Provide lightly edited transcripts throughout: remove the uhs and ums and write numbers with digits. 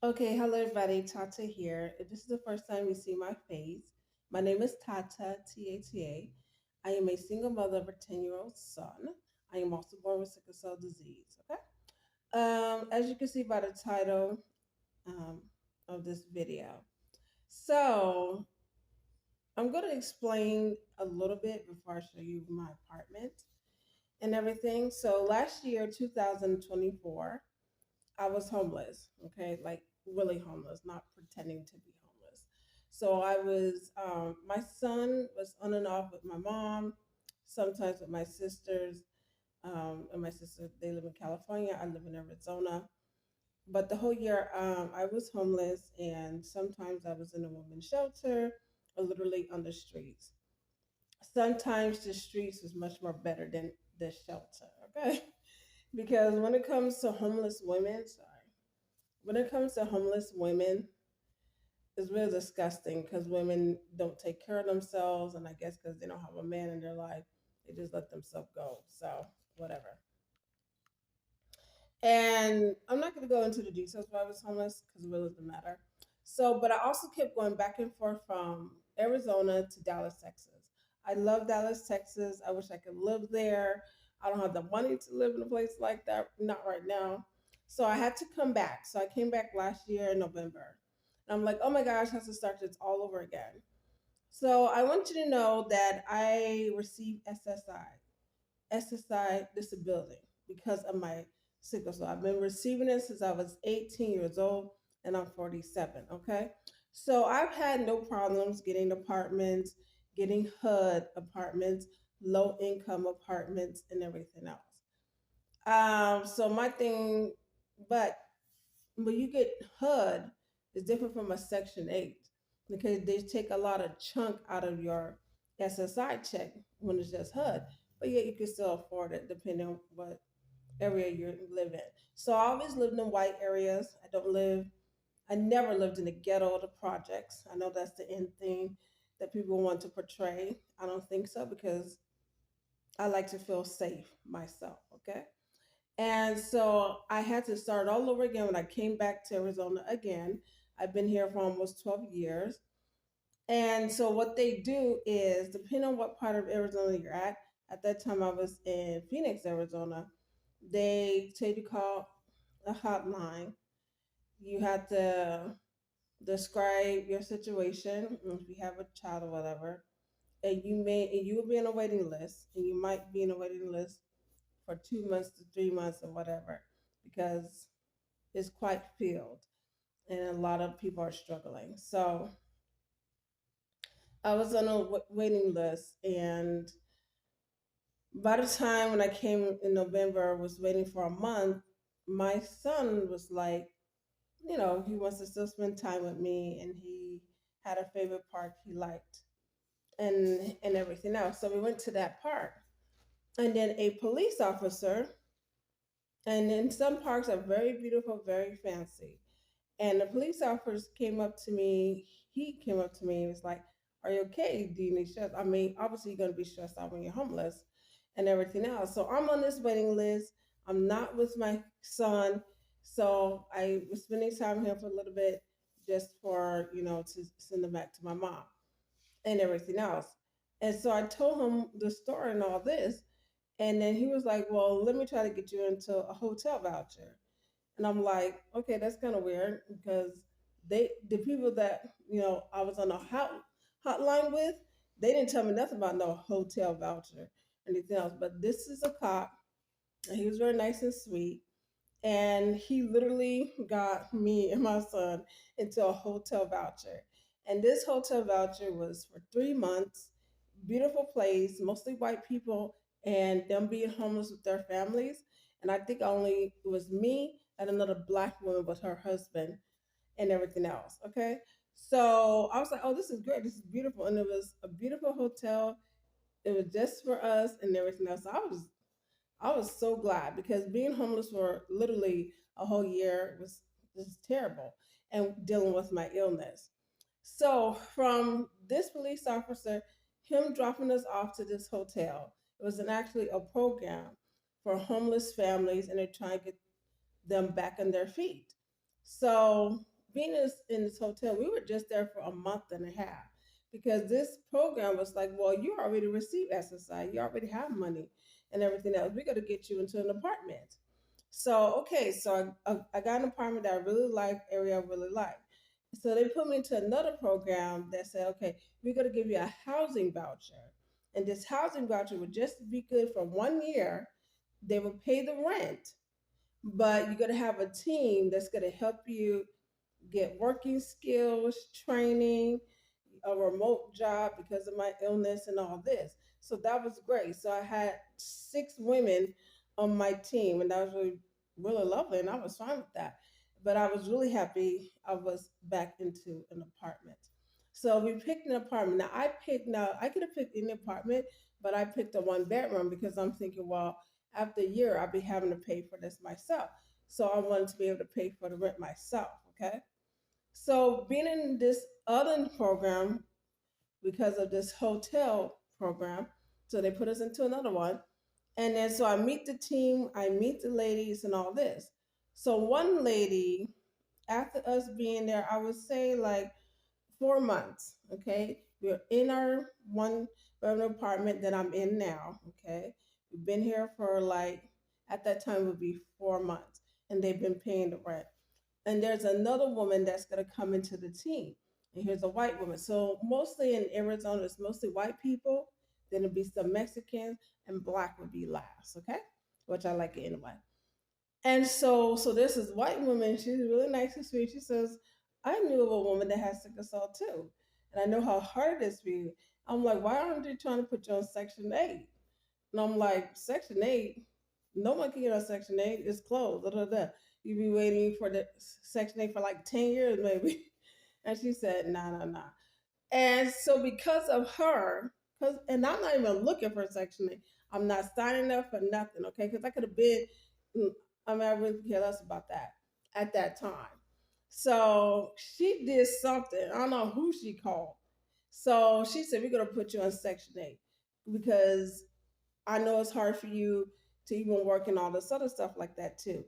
Okay, hello everybody, Tata here. If this is the first time you see my face, my name is Tata, Tata. I am a single mother of a 10-year-old son. I am also born with sickle cell disease, okay? As you can see by the title um, of this video. So, I'm going to explain a little bit before I show you my apartment and everything. So, last year, 2024, I was homeless, okay, like really homeless, not pretending to be homeless. So I was, my son was on and off with my mom, sometimes with my sisters, and my sister, they live in California, I live in Arizona. But the whole year, I was homeless, and sometimes I was in a women's shelter or literally on the streets. Sometimes the streets was much more better than the shelter, okay? Because when it comes to homeless women, sorry, when it comes to homeless women, it's really disgusting because women don't take care of themselves, and I guess because they don't have a man in their life, they just let themselves go. So whatever. And I'm not going to go into the details why I was homeless because it really doesn't matter. So, but I also kept going back and forth from Arizona to Dallas, Texas. I love Dallas, Texas. I wish I could live there. I don't have the money to live in a place like that, not right now. So I had to come back. So I came back last year in November. And I'm like, oh my gosh, I have to start this all over again. So I want you to know that I received SSI disability because of my sickle cell. I've been receiving it since I was 18 years old and I'm 47. Okay. So I've had no problems getting apartments, getting HUD apartments, low income apartments, and everything else. So my thing, but when you get HUD, it's different from a Section 8 because they take a lot of chunk out of your SSI check when it's just HUD. But yet you can still afford it depending on what area you live in. So I always lived in white areas. I never lived in the ghetto or the projects. I know that's the end thing that people want to portray. I don't think so because I like to feel safe myself, okay? And so I had to start all over again when I came back to Arizona again. I've been here for almost 12 years. And so what they do is, depending on what part of Arizona you're at that time I was in Phoenix, Arizona, they take you call a hotline. You have to describe your situation, if you have a child or whatever, and you will be on a waiting list, and you might be in a waiting list for 2 months to 3 months or whatever, because it's quite filled and a lot of people are struggling. So I was on a waiting list, and by the time when I came in November, I was waiting for a month. My son was like, he wants to still spend time with me, and he had a favorite park he liked, and everything else. So we went to that park, and then a police officer, and in some parks are very beautiful, very fancy. And the police officer came up to me. He came up to me and was like, "Are you okay? Do you need stress? I mean, obviously you're gonna be stressed out when you're homeless and everything else." So I'm on this waiting list. I'm not with my son, so I was spending time here for a little bit, just for to send him back to my mom and everything else. And so I told him the story and all this, and then he was like, "Well, let me try to get you into a hotel voucher." And I'm like, okay, that's kind of weird because the people that I was on a hotline with, they didn't tell me nothing about no hotel voucher or anything else. But this is a cop, and he was very nice and sweet, and he literally got me and my son into a hotel voucher. And this hotel voucher was for 3 months, beautiful place, mostly white people, and them being homeless with their families. And I think only it was me and another black woman with her husband and everything else. Okay. So I was like, oh, this is great. This is beautiful. And it was a beautiful hotel. It was just for us and everything else. So I was so glad because being homeless for literally a whole year was terrible, and dealing with my illness. So from this police officer, him dropping us off to this hotel, it was actually a program for homeless families, and they're trying to get them back on their feet. So being in this hotel, we were just there for a month and a half because this program was like, well, you already received SSI, you already have money and everything else. We got to get you into an apartment. So okay, so I got an apartment that I really like, area I really like. So they put me into another program that said, okay, we're going to give you a housing voucher, and this housing voucher would just be good for 1 year. They would pay the rent, but you're going to have a team that's going to help you get working skills, training, a remote job because of my illness and all this. So that was great. So I had 6 women on my team, and that was really, really lovely, and I was fine with that. But I was really happy I was back into an apartment. So we picked an apartment. Now I could have picked any apartment, but I picked a 1 bedroom because I'm thinking, well, after a year I'll be having to pay for this myself. So I wanted to be able to pay for the rent myself. Okay. So being in this other program because of this hotel program, so they put us into another one. And then so I meet the team, I meet the ladies and all this. So one lady, after us being there, I would say like 4 months, okay? We're in our 1 bedroom apartment that I'm in now, okay? We've been here for like, at that time it would be 4 months, and they've been paying the rent. And there's another woman that's going to come into the team. And here's a white woman. So mostly in Arizona, it's mostly white people. Then it'll be some Mexicans, and black would be last, okay? Which I like it anyway. And so this is white woman. She's really nice and sweet. She says, I knew of a woman that has sickle cell too. And I know how hard it is for you. I'm like, why aren't they trying to put you on Section 8? And I'm like, Section 8? No one can get on Section 8. It's closed. Da, da, da. You be waiting for the Section 8 for like 10 years, maybe. And she said, nah, nah, nah. And so because of her, cause and I'm not even looking for Section 8. I'm not signing up for nothing, okay? Because I could have been, mm, I mean, I really care less about that at that time. So she did something. I don't know who she called. So she said, we're going to put you on Section 8 because I know it's hard for you to even work and all this other stuff like that too.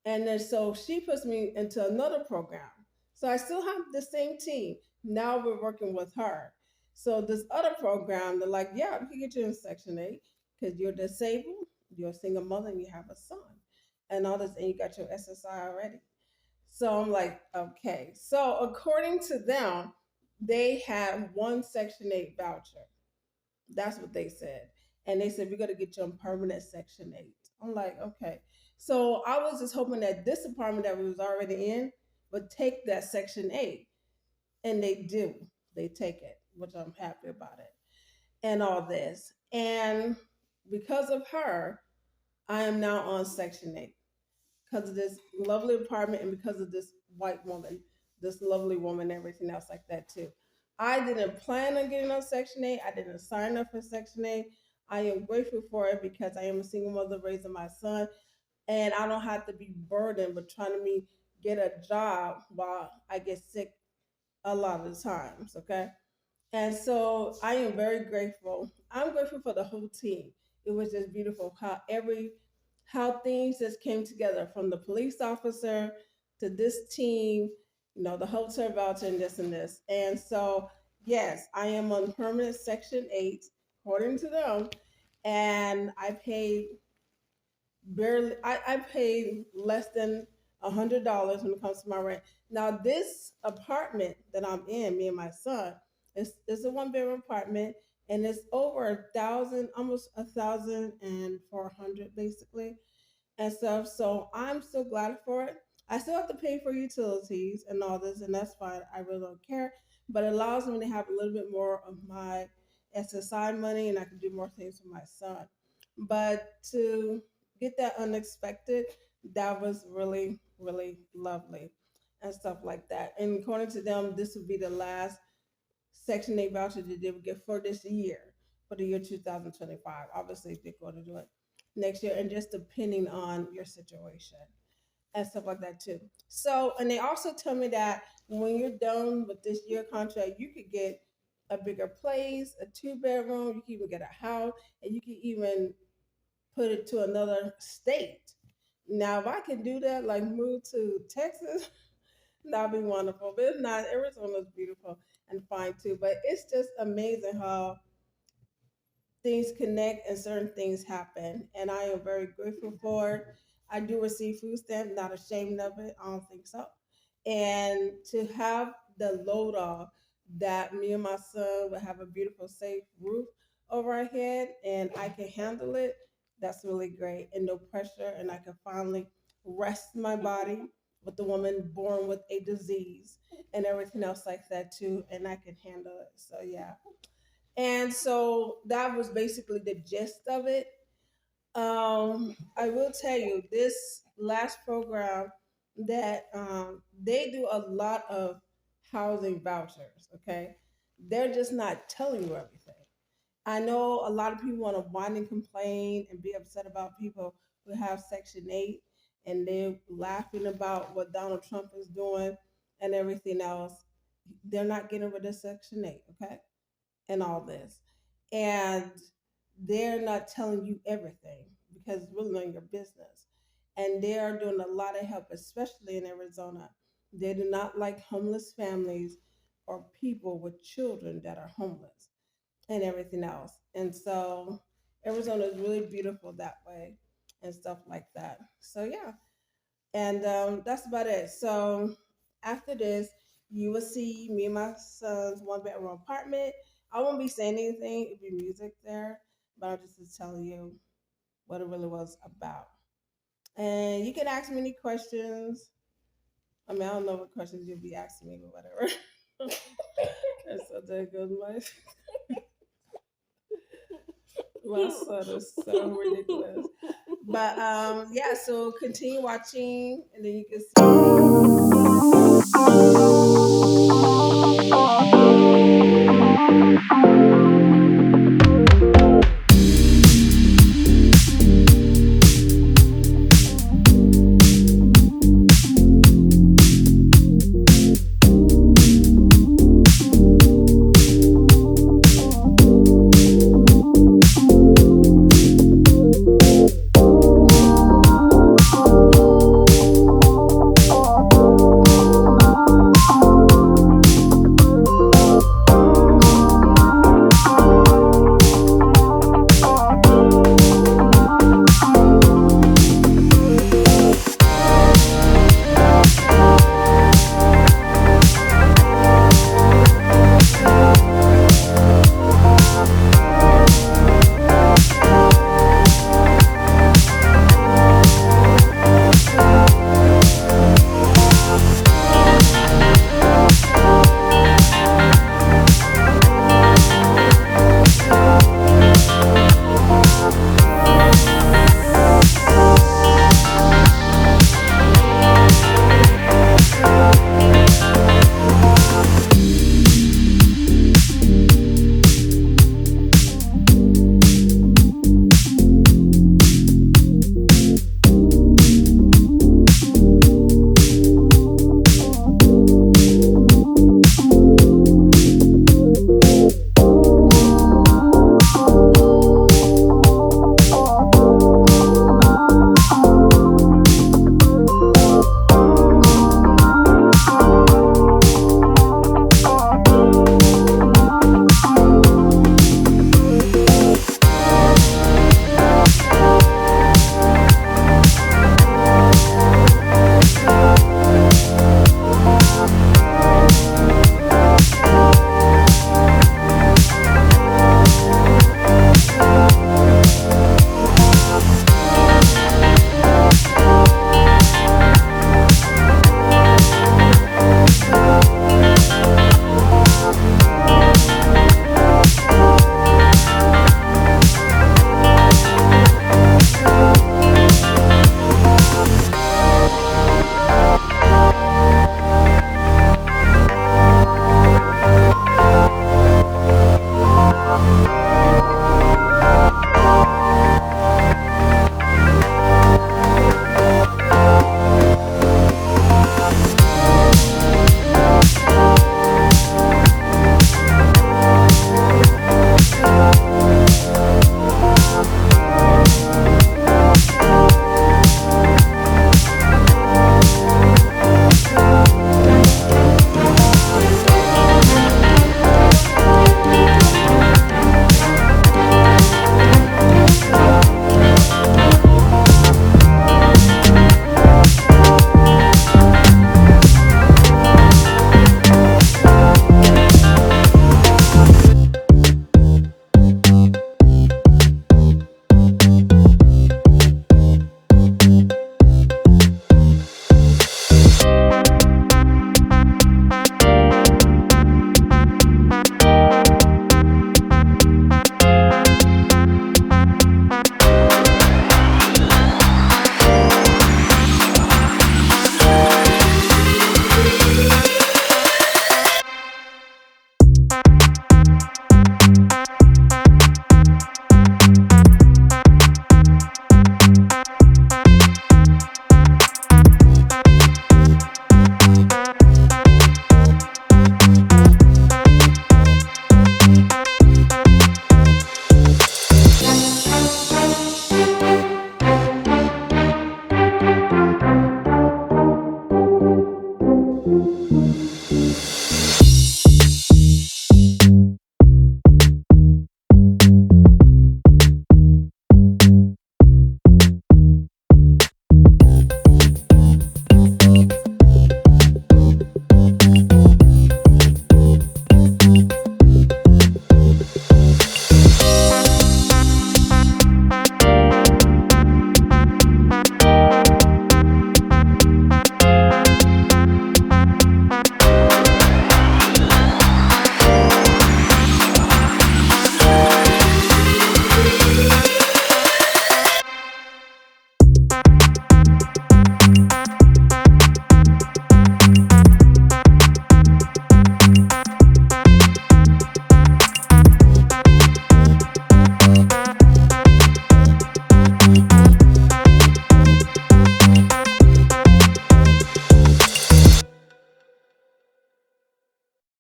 And then so she puts me into another program. So I still have the same team. Now we're working with her. So this other program, they're like, yeah, we can get you in Section 8 because you're disabled, you're a single mother, and you have a son. And all this, and you got your SSI already. So I'm like, okay. So according to them, they have one Section 8 voucher. That's what they said. And they said, we're going to get you on permanent Section 8. I'm like, okay. So I was just hoping that this apartment that we was already in would take that Section 8. And they do. They take it, which I'm happy about it. And all this. And because of her, I am now on Section 8 because of this lovely apartment and because of this white woman, this lovely woman, and everything else like that too. I didn't plan on getting on Section 8. I didn't sign up for Section 8. I am grateful for it because I am a single mother raising my son, and I don't have to be burdened with trying to me get a job while I get sick a lot of the times. Okay. And so I am very grateful. I'm grateful for the whole team. It was just beautiful how things just came together from the police officer to this team, the hotel voucher and this and this. And so yes, I am on permanent Section 8, according to them. And I paid I paid less than $100 when it comes to my rent. Now this apartment that I'm in, me and my son, is a 1 bedroom apartment, and it's over 1,000, almost 1,400 basically and stuff. So I'm so glad for it. I still have to pay for utilities and all this, and that's fine. I really don't care. But it allows me to have a little bit more of my SSI money, and I can do more things for my son. But to get that unexpected, that was really, really lovely and stuff like that. And according to them, this would be the last Section 8 voucher that they would get for this year, for the year 2025. Obviously, they're going to do it next year, and just depending on your situation and stuff like that too. So, and they also tell me that when you're done with this year contract, you could get a bigger place, a 2 bedroom. You can even get a house, and you can even put it to another state. Now, if I can do that, like move to Texas, That'd be wonderful. But it's not. Arizona's beautiful and fine too. But it's just amazing how things connect and certain things happen. And I am very grateful for it. I do receive food stamps, not ashamed of it. I don't think so. And to have the load off that me and my son will have a beautiful, safe roof over our head and I can handle it, that's really great. And no pressure. And I can finally rest my body with the woman born with a disease and everything else like that too. And I can handle it. So, yeah. And so that was basically the gist of it. I will tell you this last program that they do a lot of housing vouchers. Okay, they're just not telling you everything. I know a lot of people want to whine and complain and be upset about people who have Section 8 and they're laughing about what Donald Trump is doing and everything else. They're not getting rid of Section 8, okay? And all this. And they're not telling you everything because it's really none of your business. And they are doing a lot of help, especially in Arizona. They do not like homeless families or people with children that are homeless and everything else. And so Arizona is really beautiful that way and stuff like that. So, yeah. And that's about it. So after this, you will see me and my son's one bedroom apartment. I won't be saying anything, it'll be music there, but I'll just tell you what it really was about. And you can ask me any questions. I mean, I don't know what questions you'll be asking me, but whatever. That's so dang good. My son is so ridiculous. But yeah, so continue watching and then you can see.